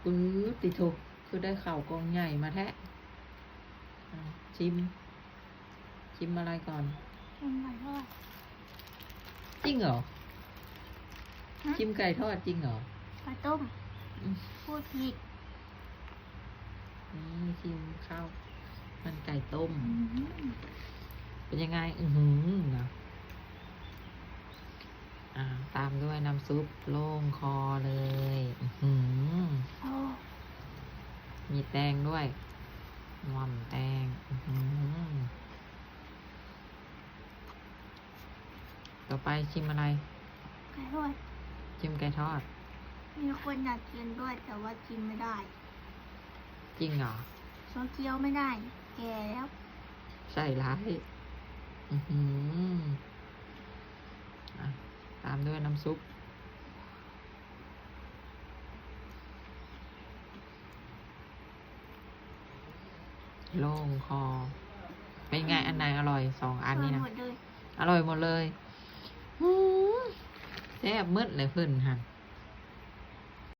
ปื๊ดติโถคือได้ข่าวกองใหญ่มาแท้ชิมอะไรก่อนชิมไก่ทอดจริงเหรอชิมไก่ทอดจริงเหรอไก่ต้มพูดผิดนี่ชิมข้าวมันไก่ต้มเป็นยังไงนะตามด้วยน้ำซุปโล่งคอเลยมีแตงด้วยงอมแตงต่อไปชิมอะไรไก่ทอดชิมไก่ทอดมีคนอยากกินด้วยแต่ว่ากินไม่ได้จริงเหรอเคี้ยวไม่ได้แก่แล้วใส่ร้ายตามด้วยน้ำซุปโล่งคอเป็นไงอันไหนอร่อย2 อันนี้นะอร่อยหมดเลยแซ่บมืดเลยเพิ่นหัน